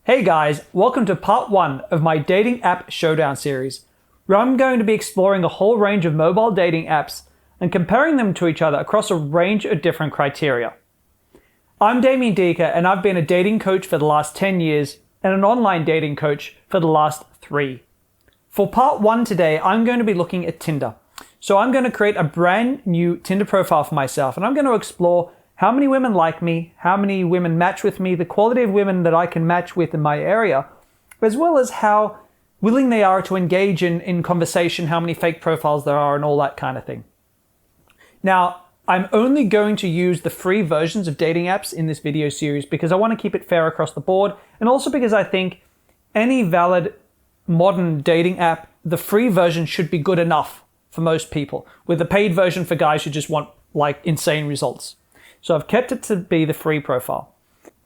Hey guys, welcome to part 1 of my Dating App Showdown series, where I'm going to be exploring a whole range of mobile dating apps and comparing them to each other across a range of different criteria. I'm Damien Deeker, and I've been a dating coach for the last 10 years and an online dating coach for the last 3. For part 1 today, I'm going to be looking at Tinder. So I'm going to create a brand new Tinder profile for myself, and I'm going to explore how many women like me, how many women match with me, the quality of women that I can match with in my area, as well as how willing they are to engage in conversation, how many fake profiles there are, and all that kind of thing. Now, I'm only going to use the free versions of dating apps in this video series because I want to keep it fair across the board, and also because I think any valid modern dating app, the free version should be good enough for most people, with the paid version for guys who just want like insane results. So I've kept it to be the free profile.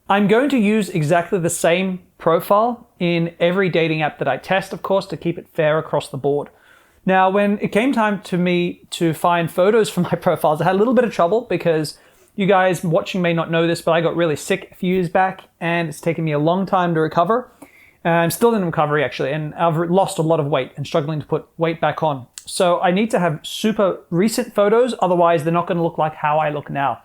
I'm going to use exactly the same profile in every dating app that I test, of course, to keep it fair across the board. Now, when it came time to me to find photos for my profiles, I had a little bit of trouble because you guys watching may not know this, but I got really sick a few years back and it's taken me a long time to recover. I'm still in recovery actually, and I've lost a lot of weight and struggling to put weight back on. So I need to have super recent photos, otherwise they're not going to look like how I look now.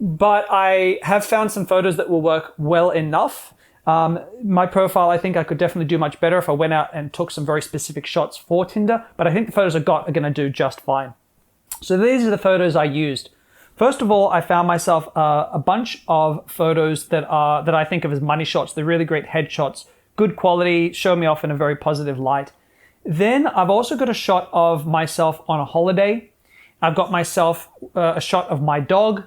But I have found some photos that will work well enough. My profile, I think I could definitely do much better if I went out and took some very specific shots for Tinder, but I think the photos I got are going to do just fine. So these are the photos I used. First of all, I found myself a bunch of photos that I think of as money shots. They're really great headshots, good quality, show me off in a very positive light. Then I've also got a shot of myself on a holiday. I've got myself a shot of my dog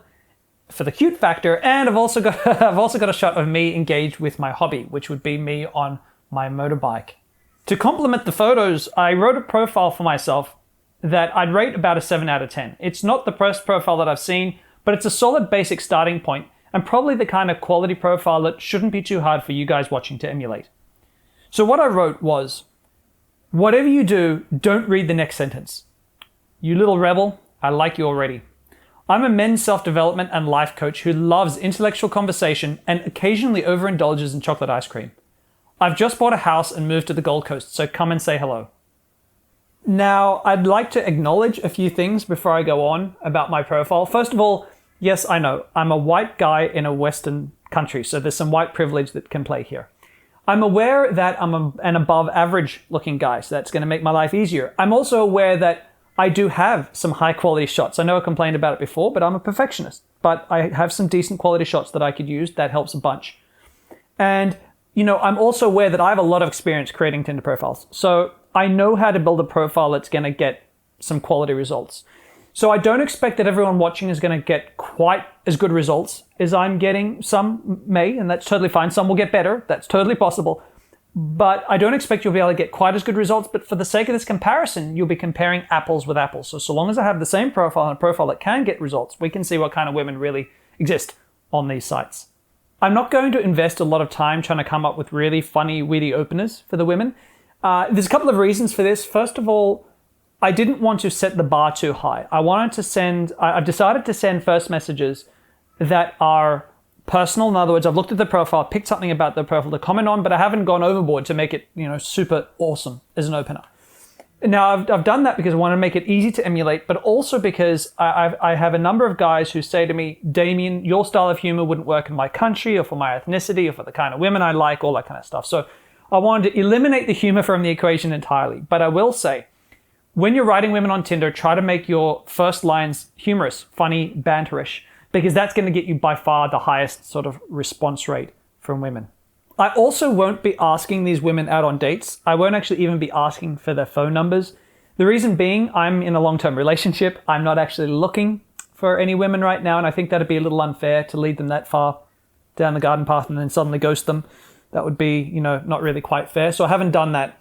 for the cute factor, and I've also got a shot of me engaged with my hobby, which would be me on my motorbike. To complement the photos, I wrote a profile for myself that I'd rate about a 7 out of 10. It's not the best profile that I've seen, but it's a solid basic starting point, and probably the kind of quality profile that shouldn't be too hard for you guys watching to emulate. So what I wrote was, whatever you do, don't read the next sentence. You little rebel, I like you already. I'm a men's self-development and life coach who loves intellectual conversation and occasionally overindulges in chocolate ice cream. I've just bought a house and moved to the Gold Coast, so come and say hello. Now, I'd like to acknowledge a few things before I go on about my profile. First of all, yes, I know, I'm a white guy in a Western country, so there's some white privilege that can play here. I'm aware that I'm an above average looking guy, so that's going to make my life easier. I'm also aware that I do have some high quality shots. I know I complained about it before, but I'm a perfectionist. But I have some decent quality shots that I could use. That helps a bunch. And, I'm also aware that I have a lot of experience creating Tinder profiles. So I know how to build a profile that's going to get some quality results. So I don't expect that everyone watching is going to get quite as good results as I'm getting. Some may, and that's totally fine. Some will get better. That's totally possible. But I don't expect you'll be able to get quite as good results, but for the sake of this comparison, you'll be comparing apples with apples. So long as I have the same profile and a profile that can get results, we can see what kind of women really exist on these sites. I'm not going to invest a lot of time trying to come up with really funny, witty openers for the women. There's a couple of reasons for this. First of all, I didn't want to set the bar too high. I've decided to send first messages that are personal. In other words, I've looked at the profile, picked something about the profile to comment on, but I haven't gone overboard to make it, super awesome as an opener. Now, I've done that because I want to make it easy to emulate, but also because I have a number of guys who say to me, Damien, your style of humor wouldn't work in my country or for my ethnicity or for the kind of women I like, all that kind of stuff. So I wanted to eliminate the humor from the equation entirely. But I will say, when you're writing women on Tinder, try to make your first lines humorous, funny, banterish, because that's going to get you by far the highest sort of response rate from women. I also won't be asking these women out on dates. I won't actually even be asking for their phone numbers. The reason being, I'm in a long-term relationship. I'm not actually looking for any women right now, and I think that'd be a little unfair to lead them that far down the garden path and then suddenly ghost them. That would be, not really quite fair. So I haven't done that.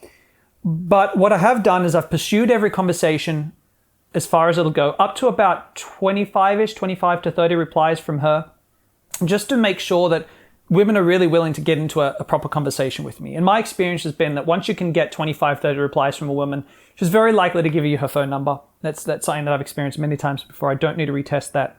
But what I have done is I've pursued every conversation as far as it'll go, up to about 25 to 30 replies from her, just to make sure that women are really willing to get into a proper conversation with me. And my experience has been that once you can get 30 replies from a woman, she's very likely to give you her phone number. That's something that I've experienced many times before. I don't need to retest that.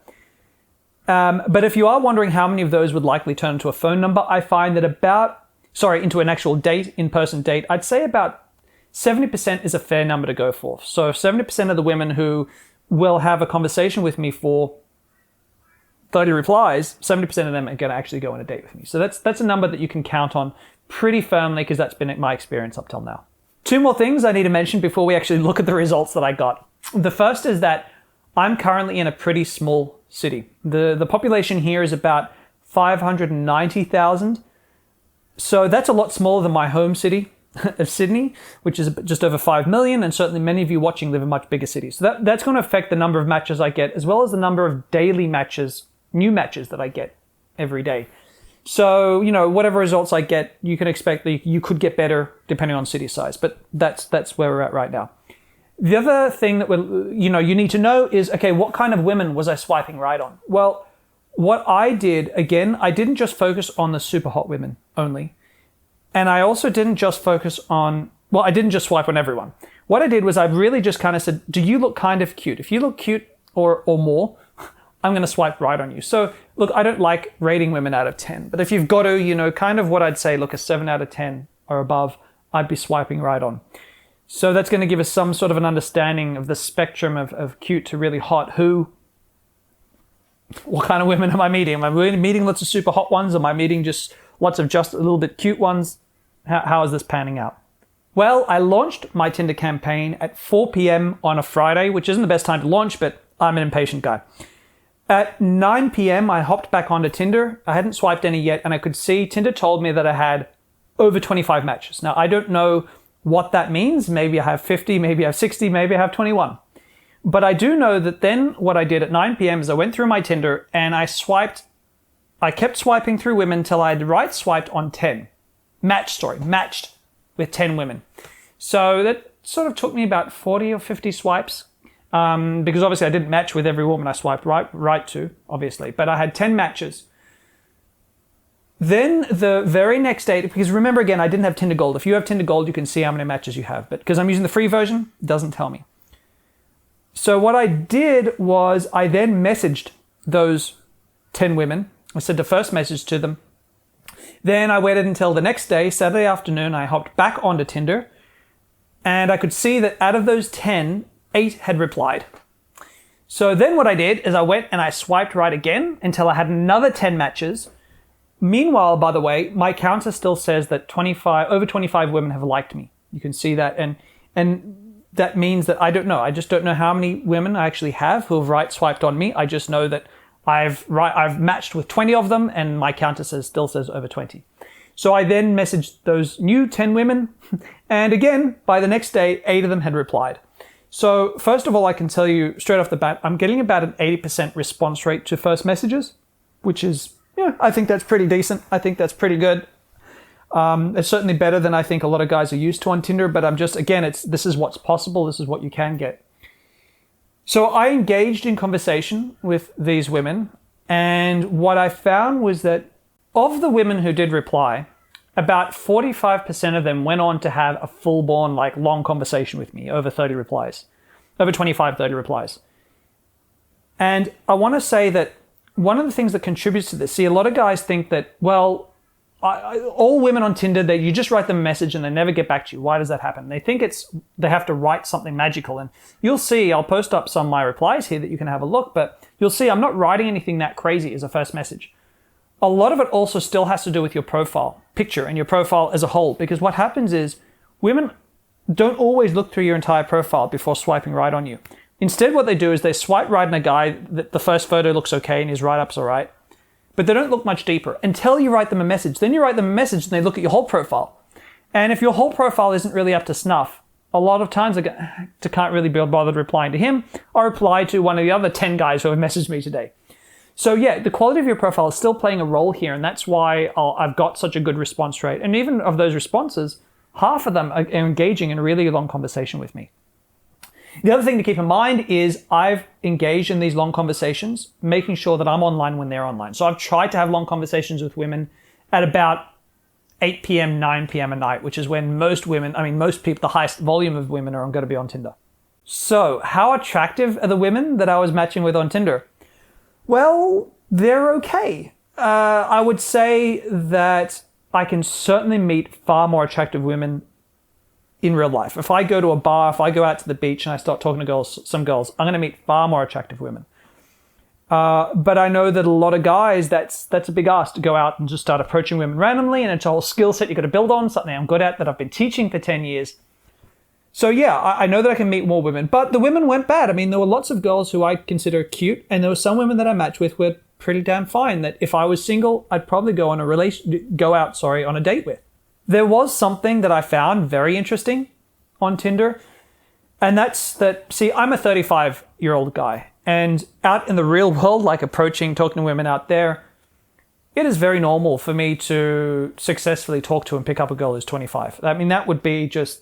But if you are wondering how many of those would likely turn into a phone number, I find that about into an actual date, in-person date, I'd say about 70% is a fair number to go for. So 70% of the women who will have a conversation with me for 30 replies, 70% of them are going to actually go on a date with me. So that's a number that you can count on pretty firmly, because that's been my experience up till now. Two more things I need to mention before we actually look at the results that I got. The first is that I'm currently in a pretty small city. The population here is about 590,000. So that's a lot smaller than my home city of Sydney, which is just over 5 million. And certainly many of you watching live in much bigger cities. So that's going to affect the number of matches I get, as well as the number of daily matches, new matches that I get every day. So, whatever results I get, you can expect that you could get better depending on city size. But that's where we're at right now. The other thing that you need to know is, okay, what kind of women was I swiping right on? Well, what I did, again, I didn't just focus on the super hot women only. And I also didn't just focus on, I didn't just swipe on everyone. What I did was I really just kind of said, do you look kind of cute? If you look cute or more, I'm going to swipe right on you. So look, I don't like rating women out of 10, but if you've got to, kind of what I'd say, look, a 7 out of 10 or above, I'd be swiping right on. So that's going to give us some sort of an understanding of the spectrum of cute to really hot. What kind of women am I meeting? Am I really meeting lots of super hot ones? Am I meeting just lots of just a little bit cute ones? How is this panning out? Well, I launched my Tinder campaign at 4 p.m. on a Friday, which isn't the best time to launch, but I'm an impatient guy. At 9 p.m., I hopped back onto Tinder. I hadn't swiped any yet, and I could see Tinder told me that I had over 25 matches. Now, I don't know what that means. Maybe I have 50, maybe I have 60, maybe I have 21. But I do know that then what I did at 9 p.m. is I went through my Tinder and I kept swiping through women until I'd right swiped on 10. Matched with 10 women. So that sort of took me about 40 or 50 swipes. Because obviously I didn't match with every woman I swiped right to, obviously, but I had 10 matches. Then the very next day, because remember again, I didn't have Tinder Gold. If you have Tinder Gold, you can see how many matches you have, but because I'm using the free version, it doesn't tell me. So what I did was I then messaged those 10 women. I sent the first message to them. Then I waited until the next day, Saturday afternoon, I hopped back onto Tinder, and I could see that out of those 10, 8 had replied. So then what I did is I went and I swiped right again until I had another 10 matches. Meanwhile, by the way, my counter still says that over 25 women have liked me. You can see that. And that means that I don't know. I just don't know how many women I actually have who have right swiped on me. I just know that I've matched with 20 of them, and my counter still says over 20. So I then messaged those new 10 women. And again, by the next day, 8 of them had replied. So first of all, I can tell you straight off the bat, I'm getting about an 80% response rate to first messages, which is, I think that's pretty decent. I think that's pretty good. It's certainly better than I think a lot of guys are used to on Tinder, but this is what's possible. This is what you can get. So I engaged in conversation with these women, and what I found was that of the women who did reply, about 45% of them went on to have a full-blown, long conversation with me, over 30 replies, over 25, 30 replies. And I want to say that one of the things that contributes to this, a lot of guys think that, all women on Tinder, that you just write them a message and they never get back to you. Why does that happen? They think they have to write something magical. And you'll see, I'll post up some of my replies here that you can have a look, but you'll see I'm not writing anything that crazy as a first message. A lot of it also still has to do with your profile picture and your profile as a whole, because what happens is women don't always look through your entire profile before swiping right on you. Instead, what they do is they swipe right on a guy that the first photo looks okay and his write-up's all right, but they don't look much deeper until you write them a message. Then you write them a message and they look at your whole profile. And if your whole profile isn't really up to snuff, a lot of times I can't really be bothered replying to him. I reply to one of the other 10 guys who have messaged me today. So yeah, the quality of your profile is still playing a role here, and that's why I've got such a good response rate. And even of those responses, half of them are engaging in a really long conversation with me. The other thing to keep in mind is I've engaged in these long conversations, making sure that I'm online when they're online. So I've tried to have long conversations with women at about 8 p.m., 9 p.m. at night, which is when most people, the highest volume of women are going to be on Tinder. So how attractive are the women that I was matching with on Tinder? Well, they're okay. I would say that I can certainly meet far more attractive women in real life. If I go to a bar, if I go out to the beach and I start talking to some girls, I'm going to meet far more attractive women. But I know that a lot of guys, that's a big ask to go out and just start approaching women randomly, and it's a whole skill set you've got to build on, something I'm good at that I've been teaching for 10 years. So yeah, I know that I can meet more women, but the women weren't bad. I mean, there were lots of girls who I consider cute, and there were some women that I matched with were pretty damn fine, that if I was single, I'd probably go on a date with. There was something that I found very interesting on Tinder, and that's that, see, I'm a 35-year-old guy, and out in the real world, like talking to women out there, it is very normal for me to successfully talk to and pick up a girl who's 25. I mean, that would be just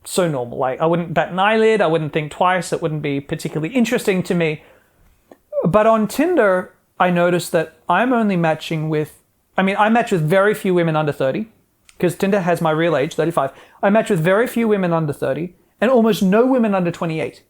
so normal. Like, I wouldn't bat an eyelid, I wouldn't think twice, it wouldn't be particularly interesting to me. But on Tinder, I noticed that I match with very few women under 30, because Tinder has my real age, 35. I match with very few women under 30 and almost no women under 28.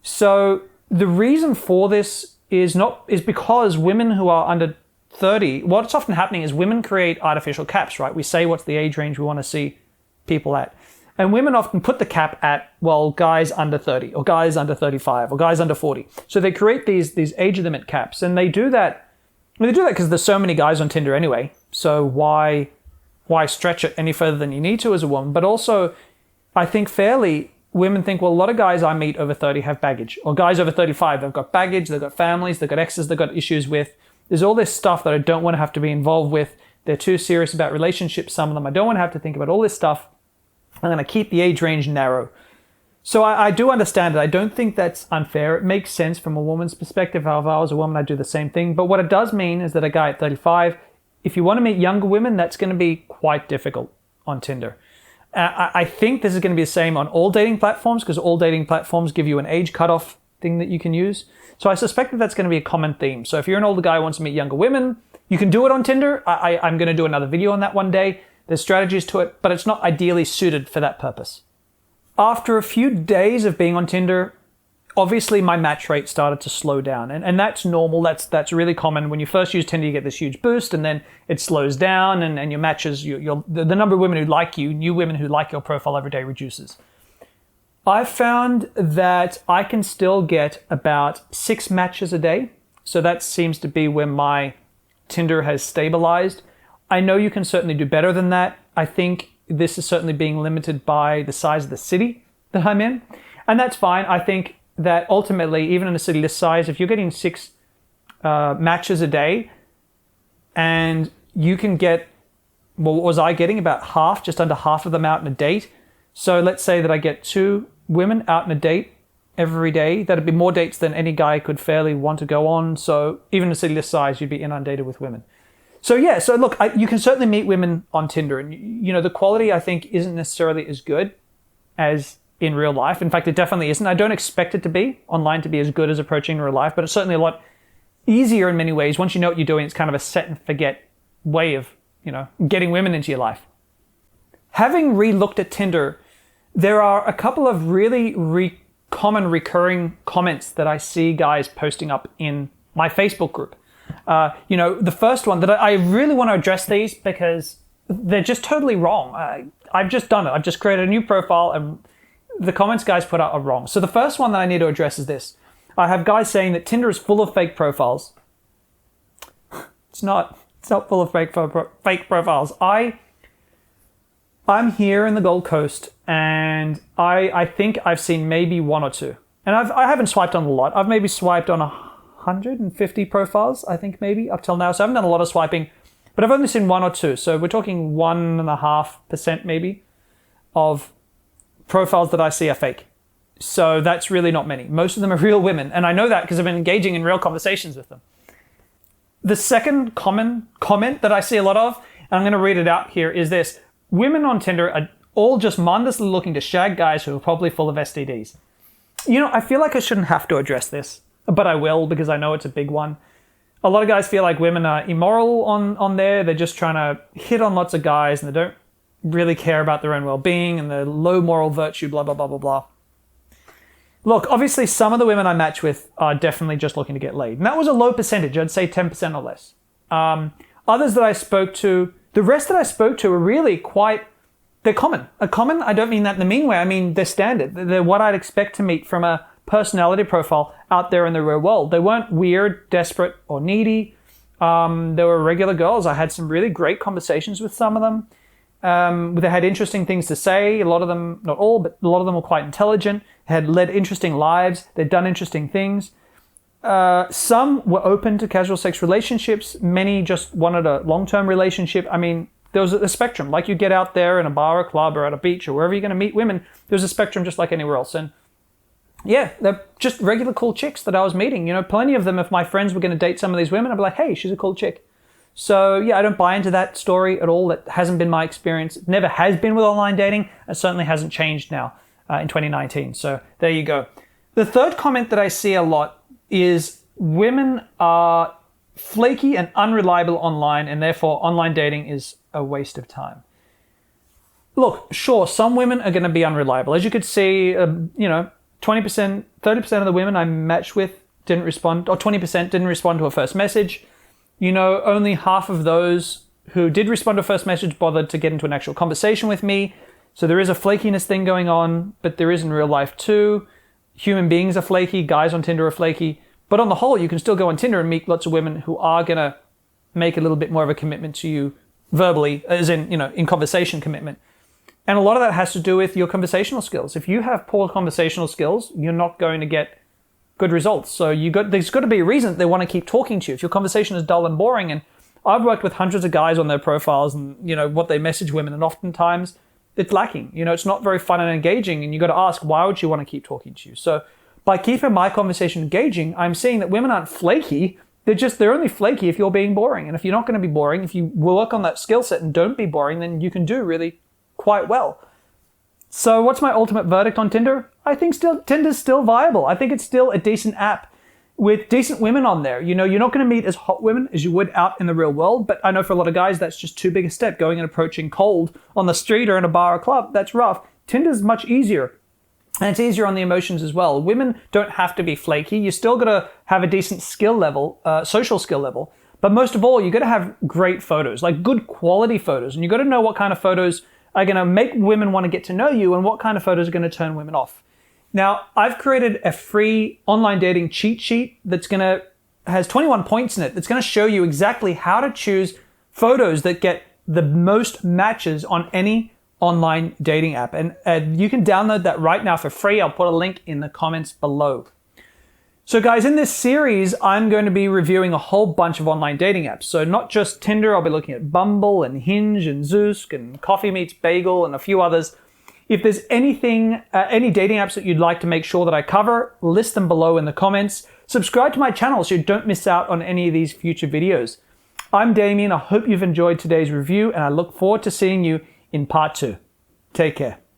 So the reason for this is because women who are under 30, what's often happening is women create artificial caps, right? We say what's the age range we want to see people at. And women often put the cap at, well, guys under 30 or guys under 35 or guys under 40. So they create these age limit caps, and they do that. Well, they do that because there's so many guys on Tinder anyway. So why stretch it any further than you need to as a woman? But also, I think fairly, women think, well, a lot of guys I meet over 30 have baggage, or guys over 35, they've got baggage, they've got families, they've got exes, they've got issues with. There's all this stuff that I don't want to have to be involved with. They're too serious about relationships, some of them. I don't want to have to think about all this stuff. I'm going to keep the age range narrow. So I do understand it. I don't think that's unfair. It makes sense from a woman's perspective. If I was a woman, I'd do the same thing. But what it does mean is that a guy at 35, if you want to meet younger women, that's going to be quite difficult on Tinder. I think this is going to be the same on all dating platforms, because all dating platforms give you an age cutoff thing that you can use. So I suspect that that's going to be a common theme. So if you're an older guy who wants to meet younger women, you can do it on Tinder. I'm going to do another video on that one day. There's strategies to it, but it's not ideally suited for that purpose. After a few days of being on Tinder, obviously my match rate started to slow down, and that's normal. That's really common. When you first use Tinder, you get this huge boost, and then it slows down, and your matches, the number of women who like you, new women who like your profile every day, reduces. I've found that I can still get about 6 matches a day, so that seems to be where my Tinder has stabilized. I know you can certainly do better than that. I think this is certainly being limited by the size of the city that I'm in, and that's fine. I think that ultimately, even in a city this size, if you're getting 6 matches a day, and you can get, well, what was I getting? About half, just under half of them out in a date. So let's say that I get 2 women out in a date every day. That'd be more dates than any guy could fairly want to go on. So even in a city this size, you'd be inundated with women. So yeah, so look, you can certainly meet women on Tinder, and the quality I think isn't necessarily as good as in real life. In fact, it definitely isn't. I don't expect it to be online to be as good as approaching in real life, but it's certainly a lot easier in many ways. Once you know what you're doing, it's kind of a set and forget way of, getting women into your life. Having re-looked at Tinder, there are a couple of really common recurring comments that I see guys posting up in my Facebook group. The first one that I really want to address these because they're just totally wrong. I've just done it. I've just created a new profile, and the comments guys put out are wrong. So the first one that I need to address is this. I have guys saying that Tinder is full of fake profiles. It's not full of fake profiles. I'm here in the Gold Coast, and I think I've seen maybe 1 or 2. And I haven't swiped on a lot. I've maybe swiped on 150 profiles, I think, maybe up till now. So I haven't done a lot of swiping, but I've only seen 1 or 2. So we're talking 1.5% maybe of profiles that I see are fake. So that's really not many. Most of them are real women. And I know that because I've been engaging in real conversations with them. The second common comment that I see a lot of, and I'm going to read it out here, is this. Women on Tinder are all just mindlessly looking to shag guys who are probably full of STDs. I feel like I shouldn't have to address this, but I will because I know it's a big one. A lot of guys feel like women are immoral on there. They're just trying to hit on lots of guys, and they don't really care about their own well-being, and they're low moral virtue, blah, blah, blah, blah, blah. Look, obviously some of the women I match with are definitely just looking to get laid. And that was a low percentage. I'd say 10% or less. Others that I spoke to The rest that I spoke to are really they're common. Common, I don't mean that in the mean way. I mean, they're standard. They're what I'd expect to meet from a personality profile out there in the real world. They weren't weird, desperate, or needy. They were regular girls. I had some really great conversations with some of them. They had interesting things to say. A lot of them, not all, but a lot of them were quite intelligent, had led interesting lives. They'd done interesting things. Some were open to casual sex relationships. Many just wanted a long-term relationship. I mean, there was a spectrum. Like you get out there in a bar or club or at a beach or wherever you're going to meet women, there's a spectrum just like anywhere else. And yeah, they're just regular cool chicks that I was meeting. You know, plenty of them, if my friends were going to date some of these women, I'd be like, hey, she's a cool chick. So yeah, I don't buy into that story at all. That hasn't been my experience. It never has been with online dating. It certainly hasn't changed now in 2019. So there you go. The third comment that I see a lot is women are flaky and unreliable online, and therefore online dating is a waste of time. Look, sure, some women are going to be unreliable. As you could see, 20%, 30% of the women I matched with didn't respond, or 20% didn't respond to a first message. Only half of those who did respond to a first message bothered to get into an actual conversation with me. So there is a flakiness thing going on, but there is in real life too. Human beings are flaky, guys on Tinder are flaky. But on the whole, you can still go on Tinder and meet lots of women who are going to make a little bit more of a commitment to you verbally, as in conversation commitment. And a lot of that has to do with your conversational skills. If you have poor conversational skills, you're not going to get good results. So there's got to be a reason that they want to keep talking to you. If your conversation is dull and boring, and I've worked with hundreds of guys on their profiles and, what they message women, and oftentimes it's lacking. It's not very fun and engaging, and you got to ask, why would you want to keep talking to you? So by keeping my conversation engaging, I'm seeing that women aren't flaky. They're only flaky if you're being boring. And if you're not going to be boring, if you work on that skill set and don't be boring, then you can do really quite well. So what's my ultimate verdict on Tinder? I think Tinder's still viable. I think it's still a decent app with decent women on there. You're not going to meet as hot women as you would out in the real world, but I know for a lot of guys, that's just too big a step. Going and approaching cold on the street or in a bar or club, that's rough. Tinder's much easier. And it's easier on the emotions as well. Women don't have to be flaky. You still got to have a decent skill level, social skill level. But most of all, you got to have great photos, like good quality photos. And you got to know what kind of photos are going to make women want to get to know you and what kind of photos are going to turn women off. Now, I've created a free online dating cheat sheet has 21 points in it. That's going to show you exactly how to choose photos that get the most matches on any online dating app. And you can download that right now for free. I'll put a link in the comments below. So guys, in this series, I'm going to be reviewing a whole bunch of online dating apps. So not just Tinder, I'll be looking at Bumble and Hinge and Zoosk and Coffee Meets Bagel and a few others. If there's any dating apps that you'd like to make sure that I cover, list them below in the comments. Subscribe to my channel so you don't miss out on any of these future videos. I'm Damien. I hope you've enjoyed today's review, and I look forward to seeing you in part 2. Take care.